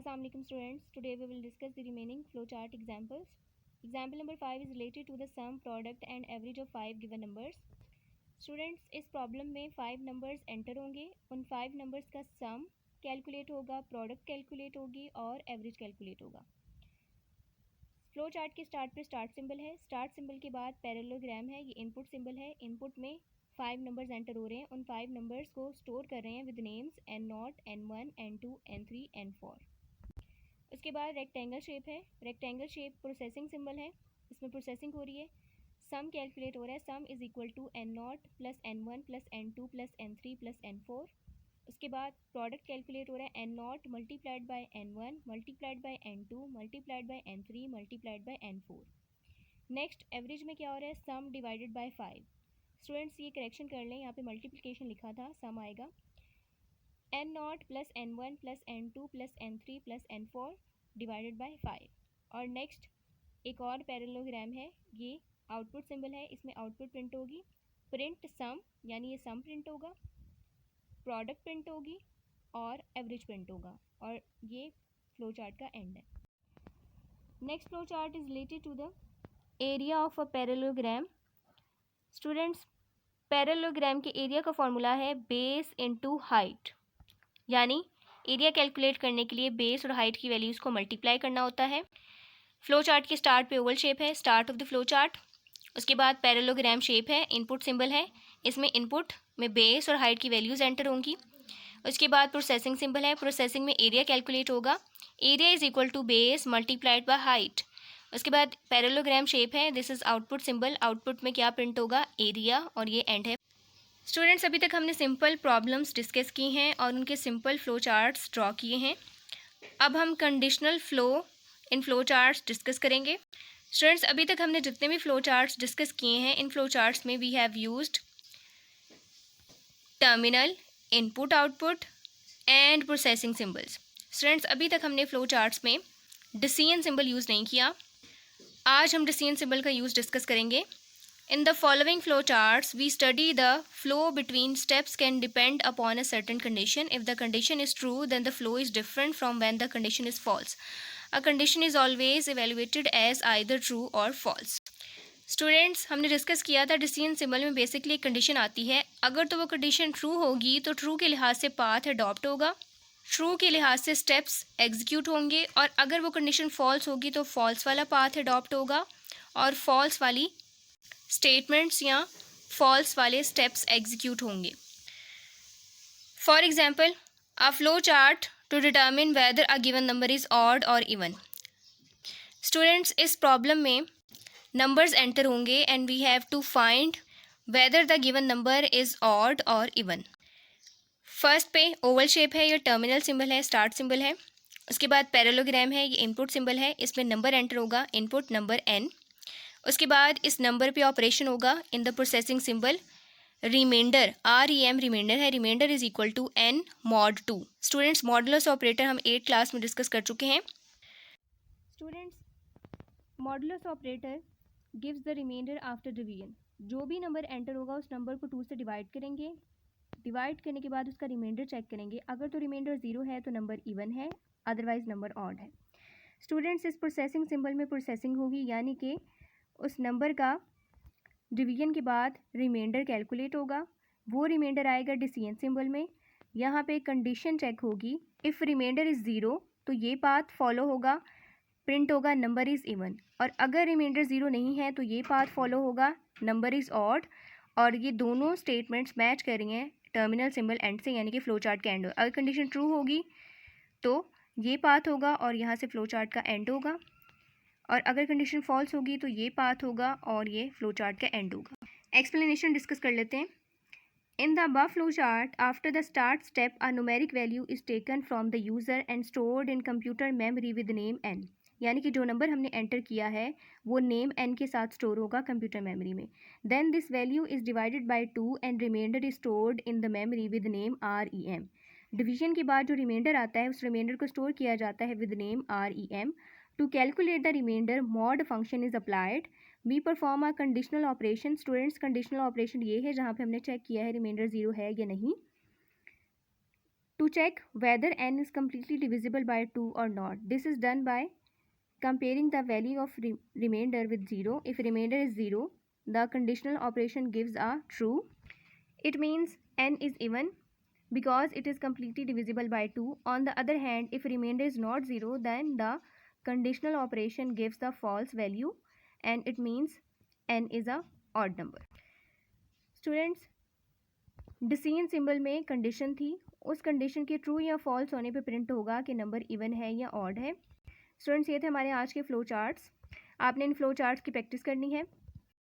Assalamu alaikum students. Today we will discuss the remaining flowchart examples. Example number 5 is related to the sum, product and average of 5 given numbers. Students, इस problem में 5 numbers enter होंगे. उन 5 numbers का सम calculate होगा, product calculate होगी और average calculate होगा. Flow chart के स्टार्ट पे स्टार्ट सिंबल है. स्टार्ट सिंबल के बाद पैरेललोग्राम है. ये इनपुट सिंबल है. इनपुट में 5 नंबर्स एंटर हो रहे हैं. उन 5 नंबर्स को स्टोर कर रहे हैं with names N0, N1, N2, N3, N4. उसके बाद रेक्टेंगल शेप है. रेक्टेंगल शेप प्रोसेसिंग सिंबल है. इसमें प्रोसेसिंग हो रही है. सम कैलकुलेट हो रहा है. Sum is equal to N0 plus N1 plus N2 plus N3 plus N4. उसके बाद प्रोडक्ट कैलकुलेट हो रहा है. N0 multiplied by N1 multiplied by N2 multiplied by N3 multiplied by N4. Next average में क्या हो रहा है? Sum divided by 5. स्टूडेंट्स ये करेक्शन कर लें. यहाँ पे मल्टीप्लिकेशन लिखा था, सम आएगा N0 plus N1 plus N2 plus N3 plus N4 divided by 5. और नेक्स्ट एक और पैरेललोग्राम है. ये आउटपुट सिंबल है. इसमें आउटपुट प्रिंट होगी प्रिंट सम, यानी ये सम प्रिंट होगा, प्रोडक्ट प्रिंट होगी और एवरेज प्रिंट होगा. और ये फ्लो चार्ट का एंड है. Next flow chart is related to the area of a parallelogram. Students, parallelogram के एरिया का फॉर्मूला है बेस इनटू हाइट, यानी एरिया कैलकुलेट करने के लिए बेस और हाइट की वैल्यूज़ को मल्टीप्लाई करना होता है. फ्लो चार्ट के स्टार्ट पे ओवल शेप है, start of the flow chart. उसके बाद पैरेललोग्राम शेप है, इनपुट सिंबल है. इसमें इनपुट में बेस और हाइट की वैल्यूज़ एंटर होंगी. उसके बाद प्रोसेसिंग सिंबल है. प्रोसेसिंग में एरिया कैलकुलेट होगा. Area is equal to base multiplied by height. उसके बाद पैरेललोग्राम शेप है. This is output symbol. Output में क्या प्रिंट होगा? एरिया. और ये एंड है. स्टूडेंट्स, अभी तक हमने सिंपल प्रॉब्लम्स डिस्कस की हैं और उनके सिंपल फ्लो चार्ट्स ड्रॉ किए हैं. अब हम conditional flow in flow charts discuss करेंगे. स्टूडेंट्स, अभी तक हमने जितने भी फ्लो चार्ट्स डिस्कस किए हैं, इन फ्लो चार्ट्स में we have used terminal, input output and processing symbols. Students, अभी तक हमने फ्लो चार्ट्स में डिसीजन सिंबल यूज़ नहीं किया. आज हम डिसीजन सिंबल का यूज़ डिस्कस करेंगे. In the following flow charts, we study the flow between steps can depend upon a certain condition. If the condition is true, then the flow is different from when the condition is false. A condition is always evaluated as either true or false. Students, हमने discuss किया था decision symbol में basically एक condition आती है. अगर तो वो कंडीशन ट्रू होगी तो ट्रू के लिहाज से पाथ अडॉप्ट होगा, ट्रू के लिहाज से स्टेप्स एग्जीक्यूट होंगे, और अगर वो कंडीशन फॉल्स होगी तो फॉल्स वाला पाथ अडॉप्ट होगा और फॉल्स वाली स्टेटमेंट्स या फॉल्स वाले स्टेप्स एग्जीक्यूट होंगे. For example, a flow chart to determine whether a given number is odd और इवन. स्टूडेंट्स, इस प्रॉब्लम में नंबर्स एंटर होंगे and we have to find whether the given number is odd और even. First पे oval shape है, ये terminal symbol है, start symbol है. उसके बाद पैरेललोग्राम है, ये इनपुट सिंबल है. इसमें नंबर एंटर होगा, इनपुट नंबर n. उसके बाद इस नंबर पे ऑपरेशन होगा in the processing symbol. Remainder REM remainder है. Remainder is equal to n mod 2. Students, modulus operator हम 8th क्लास में डिस्कस कर चुके हैं. Students, modulus operator gives the remainder after division. जो भी नंबर एंटर होगा उस नंबर को 2 से डिवाइड करेंगे. डिवाइड करने के बाद उसका रिमाइंडर चेक करेंगे. अगर तो रिमाइंडर 0 है तो नंबर इवन है, अदरवाइज नंबर ऑड है. स्टूडेंट्स, इस प्रोसेसिंग सिंबल में प्रोसेसिंग होगी, यानी कि उस नंबर का डिवीजन के बाद रिमाइंडर कैलकुलेट होगा. वो रिमाइंडर आएगा डिसीजन सिंबल में. यहाँ पे कंडीशन चेक होगी. इफ़ रिमाइंडर इज़ 0 तो ये पाथ फॉलो होगा, प्रिंट होगा नंबर इज़ इवन. और अगर रिमाइंडर 0 नहीं है तो ये पाथ फॉलो होगा, नंबर इज़ ऑड. और ये दोनों स्टेटमेंट्स मैच कर रही हैं टर्मिनल सिंबल एंड से, यानी कि फ्लो चार्ट का एंड. अगर कंडीशन ट्रू होगी तो ये पाथ होगा और यहाँ से फ्लो चार्ट का एंड होगा, और अगर कंडीशन फॉल्स होगी तो ये पाथ होगा और ये फ्लो चार्ट का एंड होगा. एक्सप्लेनेशन डिस्कस कर लेते हैं. In the above flow chart, after the start step a numeric value is taken from the user and stored in computer memory with name n. यानी कि जो नंबर हमने enter किया है वो नेम n के साथ स्टोर होगा कंप्यूटर मेमोरी में. Then this value is divided by 2 and remainder is stored in the memory with name REM. Division के बाद जो रिमाइंडर आता है उस रिमाइंडर को स्टोर किया जाता है with name REM. To calculate the remainder, mod function is applied. We perform a conditional operation. Students, conditional operation ये है जहाँ पे हमने चेक किया है रिमाइंडर 0 है या नहीं. To check whether n is completely divisible by 2 or not, this is done by comparing the value of remainder with 0. If remainder is 0, the conditional operation gives a true. It means n is even because it is completely divisible by 2. On the other hand, if remainder is not 0, then the conditional operation gives the false value and it means n is a odd number. Students, decision symbol में condition थी, उस condition के true या false होने पे print होगा कि number even है या ऑड है। स्टूडेंट्स, ये थे हमारे आज के फ्लो चार्ट्स। आपने इन फ्लो चार्ट्स की प्रैक्टिस करनी है।